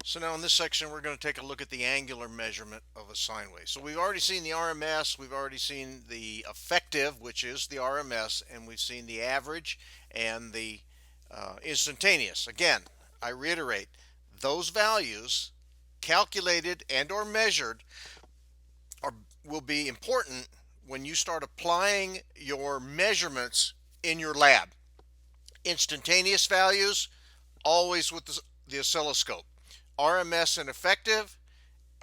So now in this section we're going to take a look at the angular measurement of a sine wave. So we've already seen the RMS, we've already seen the effective, which is the RMS, and we've seen the average and the instantaneous. Again, I reiterate, those values calculated and or measured are, will be important when you start applying your measurements in your lab. Instantaneous values, always with the oscilloscope. RMS and effective,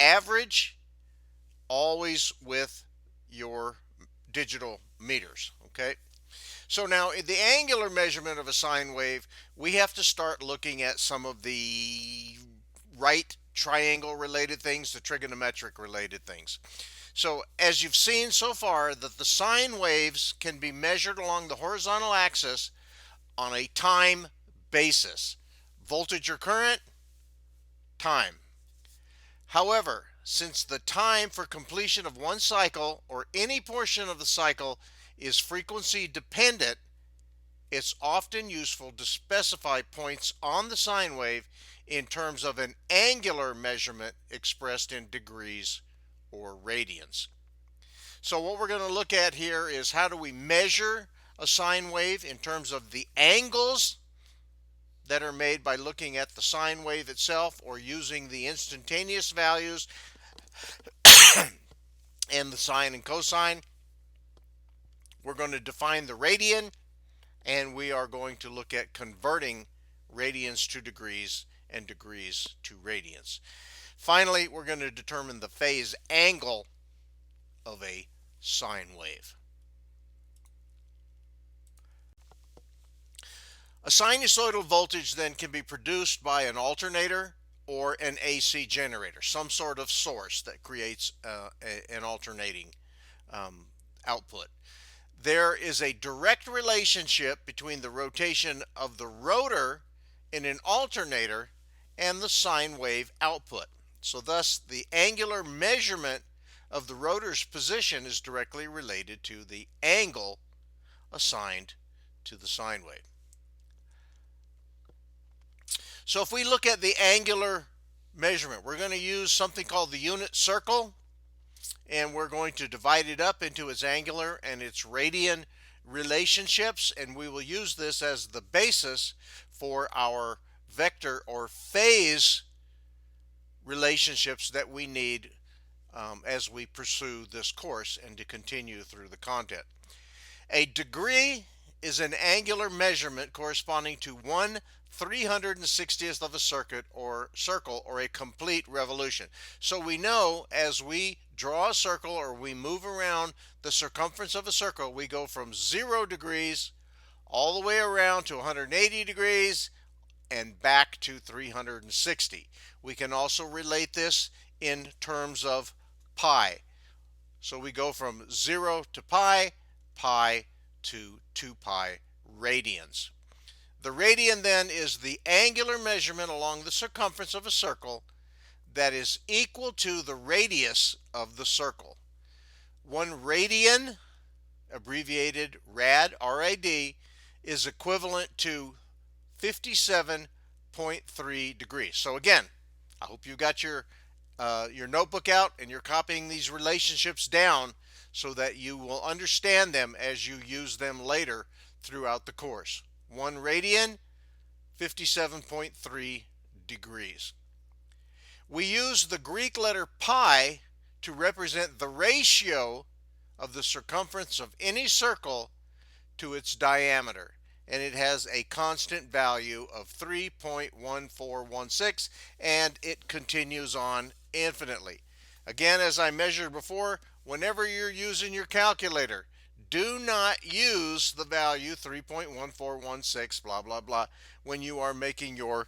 average, always with your digital meters. Okay, so now in the angular measurement of a sine wave, we have to start looking at some of the right triangle related things, the trigonometric related things. So as you've seen so far, that the sine waves can be measured along the horizontal axis on a time basis. Voltage or current, time. However, since the time for completion of one cycle or any portion of the cycle is frequency dependent, it's often useful to specify points on the sine wave in terms of an angular measurement expressed in degrees or radians. So what we're going to look at here is how do we measure a sine wave in terms of the angles that are made by looking at the sine wave itself or using the instantaneous values and the sine and cosine. We're going to define the radian, and we are going to look at converting radians to degrees and degrees to radians. Finally, we're going to determine the phase angle of a sine wave. A sinusoidal voltage then can be produced by an alternator or an AC generator, some sort of source that creates an alternating output. There is a direct relationship between the rotation of the rotor in an alternator and the sine wave output. So thus the angular measurement of the rotor's position is directly related to the angle assigned to the sine wave. So if we look at the angular measurement, we're going to use something called the unit circle, and we're going to divide it up into its angular and its radian relationships, and we will use this as the basis for our vector or phase relationships that we need as we pursue this course and to continue through the content. A degree is an angular measurement corresponding to 1/360th of a circle or a complete revolution. So we know as we draw a circle or we move around the circumference of a circle, we go from 0 degrees all the way around to 180 degrees and back to 360. We can also relate this in terms of pi. So we go from 0 to pi, pi to 2 pi radians. The radian then is the angular measurement along the circumference of a circle that is equal to the radius of the circle. 1 radian, abbreviated rad, R-A-D, is equivalent to 57.3 degrees. So again, I hope you got your notebook out and you're copying these relationships down so that you will understand them as you use them later throughout the course. 1 radian, 57.3 degrees. We use the Greek letter pi to represent the ratio of the circumference of any circle to its diameter, and it has a constant value of 3.1416, and it continues on infinitely. Again, as I measured before, whenever you're using your calculator, do not use the value 3.1416 blah blah blah when you are making your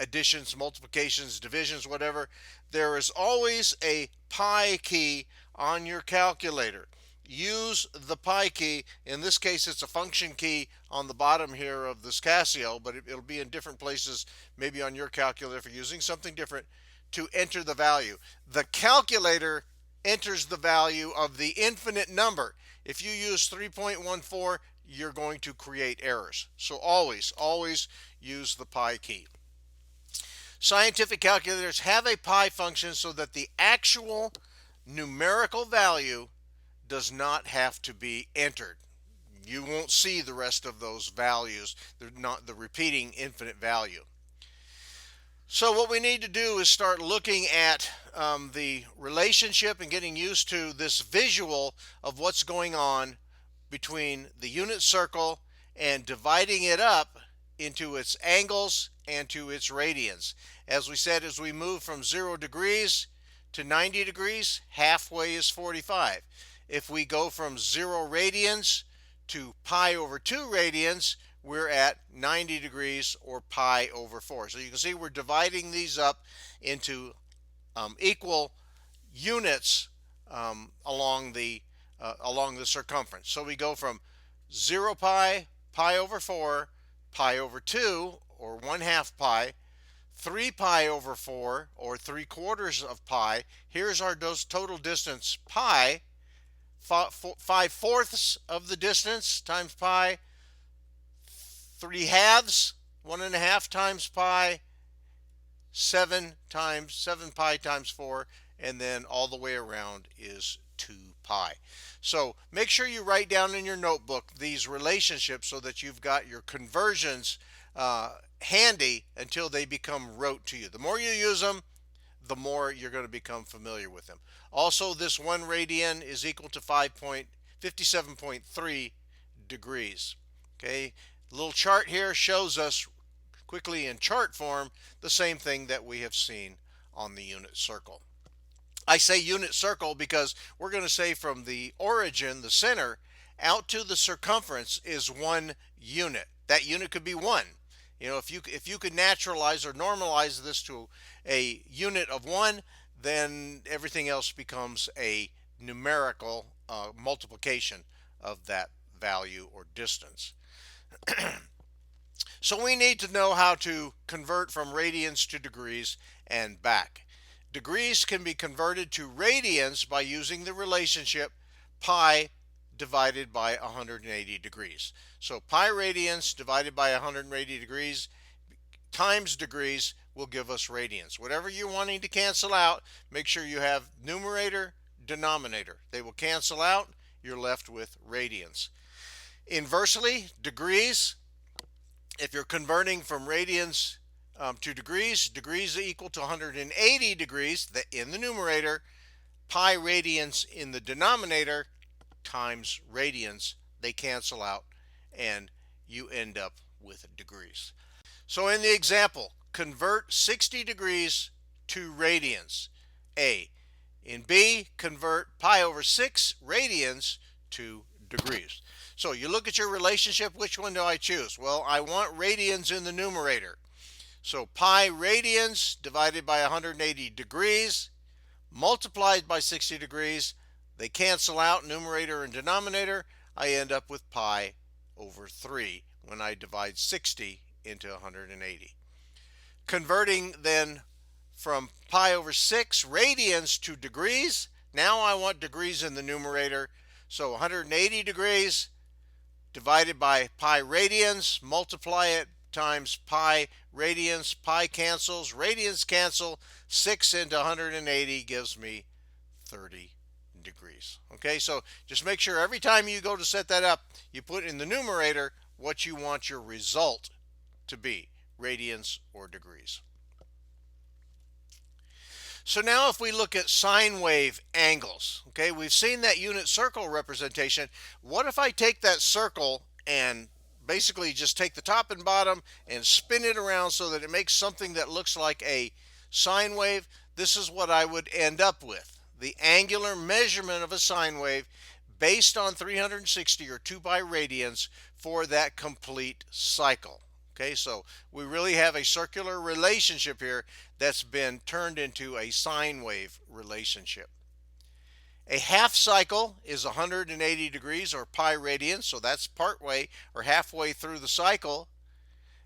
additions, multiplications, divisions, whatever. There is always a pi key on your calculator. Use the pi key. In this case, it's a function key on the bottom here of this Casio, but it'll be in different places, maybe on your calculator if you're using something different, to enter the value. The calculator enters the value of the infinite number. If you use 3.14, you're going to create errors. So always use the pi key. scientific calculators have a pi function so that the actual numerical value does not have to be entered. You won't see the rest of those values. They're not the repeating infinite value. So what we need to do is start looking at the relationship and getting used to this visual of what's going on between the unit circle and dividing it up into its angles and to its radians. As we said, as we move from 0 degrees to 90 degrees, halfway is 45. If we go from 0 radians to pi over 2 radians, we're at 90 degrees, or pi over 4. So you can see we're dividing these up into equal units along the circumference. So we go from 0 pi, pi over 4, pi over 2, or 1/2 pi, 3 pi over 4, or 3/4 of pi. Here's our total distance, pi. 5/4 of the distance times pi, 3/2, 1.5 times pi, 7 pi times 4, and then all the way around is 2 pi. So make sure you write down in your notebook these relationships so that you've got your conversions handy until they become rote to you. The more you use them, the more you're going to become familiar with them. Also, this 1 radian is equal to 57.3 degrees. Okay, the little chart here shows us quickly in chart form the same thing that we have seen on the unit circle. I say unit circle because we're going to say from the origin, the center, out to the circumference is 1 unit. That unit could be 1. You know, if you could naturalize or normalize this to a unit of 1, then everything else becomes a numerical multiplication of that value or distance. So we need to know how to convert from radians to degrees and back. Degrees can be converted to radians by using the relationship pi divided by 180 degrees. So pi radians divided by 180 degrees times degrees will give us radians. Whatever you're wanting to cancel out, make sure you have numerator, denominator. They will cancel out. You're left with radians. Inversely, degrees, if you're converting from radians to degrees, degrees are equal to 180 degrees in the numerator, pi radians in the denominator, times radians. They cancel out and you end up with degrees. So in the example, convert 60 degrees to radians, A. In B, convert pi over 6 radians to degrees. So you look at your relationship, which one do I choose? Well, I want radians in the numerator. So pi radians divided by 180 degrees multiplied by 60 degrees. They cancel out, numerator and denominator. I end up with pi over 3 when I divide 60 into 180. Converting then from pi over 6 radians to degrees. Now I want degrees in the numerator. So 180 degrees divided by pi radians, multiply it times pi radians, pi cancels, radians cancel, 6 into 180 gives me 30 degrees. Okay, so just make sure every time you go to set that up, you put in the numerator what you want your result to be, radians or degrees. So now if we look at sine wave angles, okay, we've seen that unit circle representation. What if I take that circle and basically just take the top and bottom and spin it around so that it makes something that looks like a sine wave? This is what I would end up with. The angular measurement of a sine wave based on 360 or 2 pi radians for that complete cycle. Okay, so we really have a circular relationship here that's been turned into a sine wave relationship. A half cycle is 180 degrees or pi radians, so that's partway or halfway through the cycle.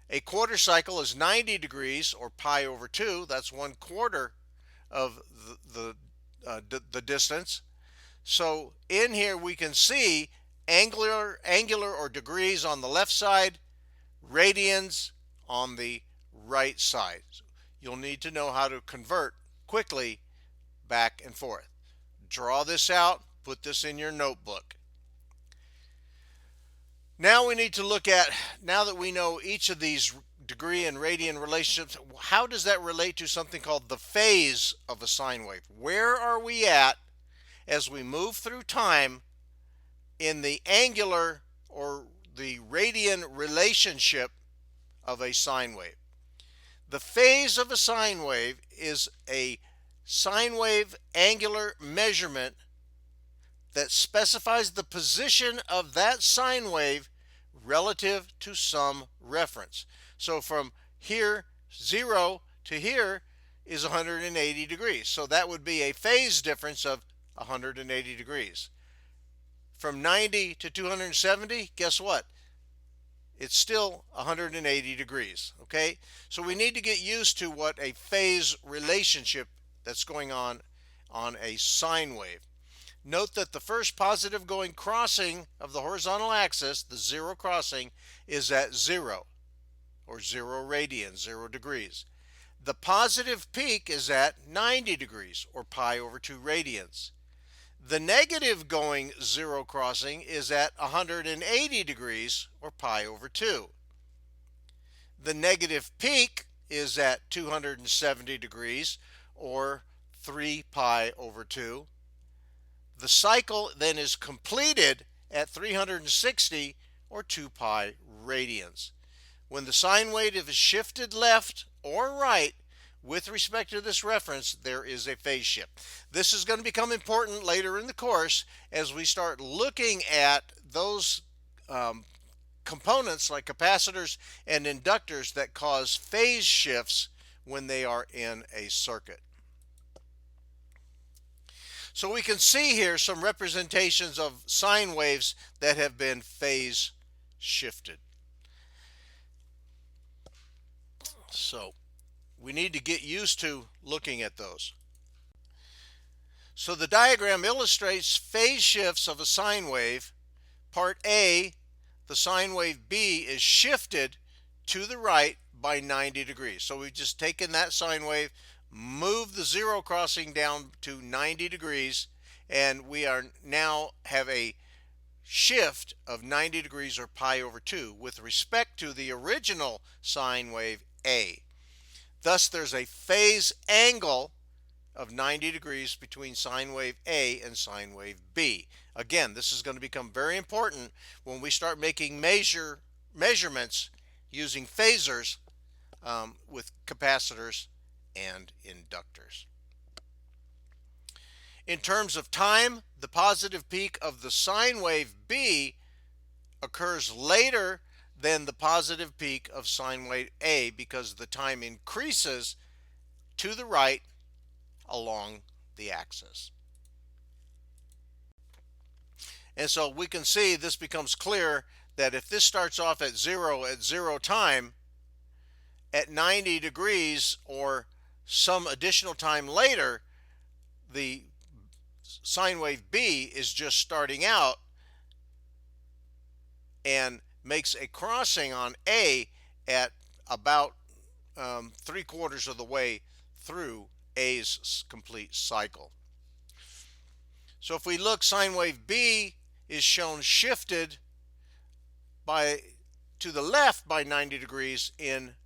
A quarter cycle is 90 degrees or pi over 2, that's 1/4 of the distance. So in here we can see angular or degrees on the left side, radians on the right side. you'll need to know how to convert quickly back and forth. Draw this out, put this in your notebook. Now we need to look at, now that we know each of these degree and radian relationships, how does that relate to something called the phase of a sine wave? Where are we at as we move through time in the angular or the radian relationship of a sine wave? The phase of a sine wave is a sine wave angular measurement that specifies the position of that sine wave relative to some reference. So from here, 0 to here is 180 degrees. So that would be a phase difference of 180 degrees. From 90 to 270, guess what? It's still 180 degrees, okay? So we need to get used to what a phase relationship that's going on a sine wave. Note that the first positive going crossing of the horizontal axis, the 0 crossing, is at 0, or 0 radians, 0 degrees. The positive peak is at 90 degrees, or pi over 2 radians. The negative going 0 crossing is at 180 degrees, or pi over 2. The negative peak is at 270 degrees, or 3 pi over 2. The cycle then is completed at 360, or 2 pi radians. When the sine wave is shifted left or right with respect to this reference, there is a phase shift. This is going to become important later in the course as we start looking at those components like capacitors and inductors that cause phase shifts when they are in a circuit. So we can see here some representations of sine waves that have been phase shifted. So we need to get used to looking at those. So the diagram illustrates phase shifts of a sine wave. Part A, the sine wave B is shifted to the right by 90 degrees. So we've just taken that sine wave, move the 0 crossing down to 90 degrees, and we are now have a shift of 90 degrees, or pi over 2, with respect to the original sine wave A. Thus there's a phase angle of 90 degrees between sine wave A and sine wave B. Again, this is going to become very important when we start making measurements using phasors with capacitors and inductors. In terms of time, the positive peak of the sine wave B occurs later than the positive peak of sine wave A because the time increases to the right along the axis. And so we can see this becomes clear that if this starts off at 0 time, at 90 degrees or some additional time later, the sine wave B is just starting out and makes a crossing on A at about 3/4 of the way through A's complete cycle. So if we look, sine wave B is shown shifted to the left by 90 degrees in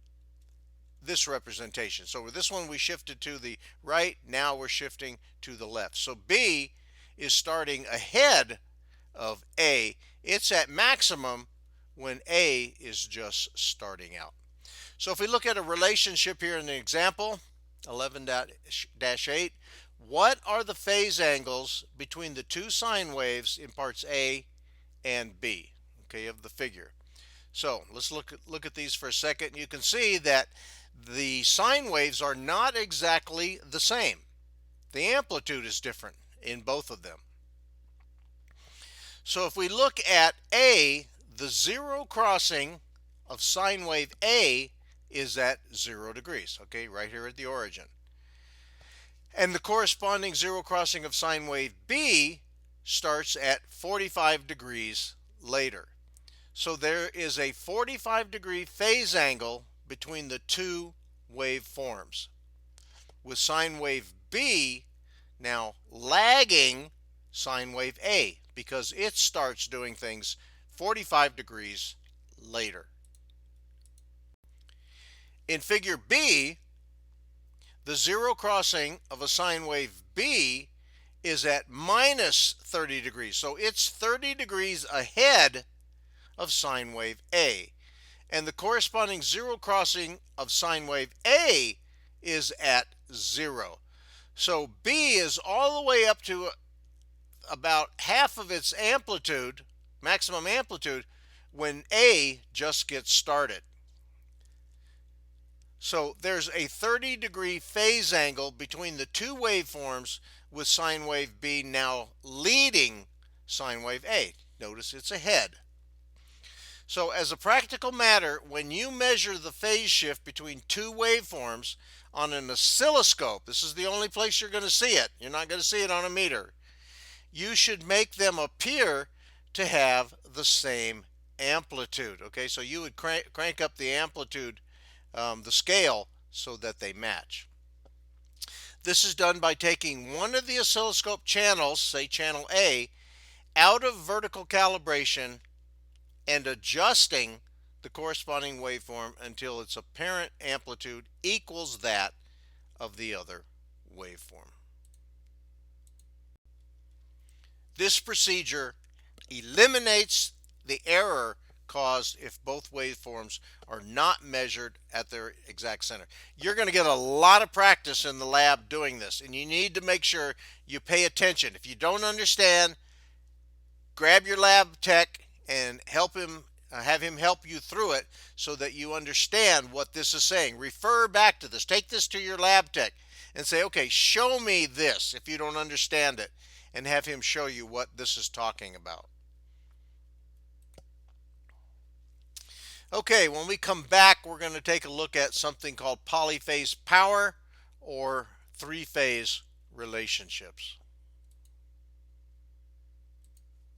this representation. So with this one we shifted to the right, now we're shifting to the left. So B is starting ahead of A. It's at maximum when A is just starting out. So if we look at a relationship here in the example 11-8, what are the phase angles between the two sine waves in parts A and B, okay, of the figure? So let's look at these for a second. You can see that the sine waves are not exactly the same. The amplitude is different in both of them. So if we look at A, the 0 crossing of sine wave A is at 0 degrees, okay, right here at the origin. And the corresponding 0 crossing of sine wave B starts at 45 degrees later. So there is a 45 degree phase angle between the two waveforms, with sine wave B now lagging sine wave A because it starts doing things 45 degrees later. In figure B, the zero crossing of a sine wave B is at minus 30 degrees. So it's 30 degrees ahead of sine wave A. And the corresponding zero crossing of sine wave A is at 0. So B is all the way up to about half of its amplitude, maximum amplitude, when A just gets started. So there's a 30-degree phase angle between the two waveforms, with sine wave B now leading sine wave A. Notice it's ahead. So as a practical matter, when you measure the phase shift between two waveforms on an oscilloscope, this is the only place you're going to see it. You're not going to see it on a meter. You should make them appear to have the same amplitude. Okay, so you would crank up the amplitude, the scale, so that they match. This is done by taking one of the oscilloscope channels, say channel A, out of vertical calibration and adjusting the corresponding waveform until its apparent amplitude equals that of the other waveform. This procedure eliminates the error caused if both waveforms are not measured at their exact center. You're going to get a lot of practice in the lab doing this, and you need to make sure you pay attention. If you don't understand, grab your lab tech and have him help you through it so that you understand what this is saying. Refer back to this. Take this to your lab tech and say, okay, show me this if you don't understand it, and have him show you what this is talking about. Okay, when we come back, we're going to take a look at something called polyphase power or three-phase relationships.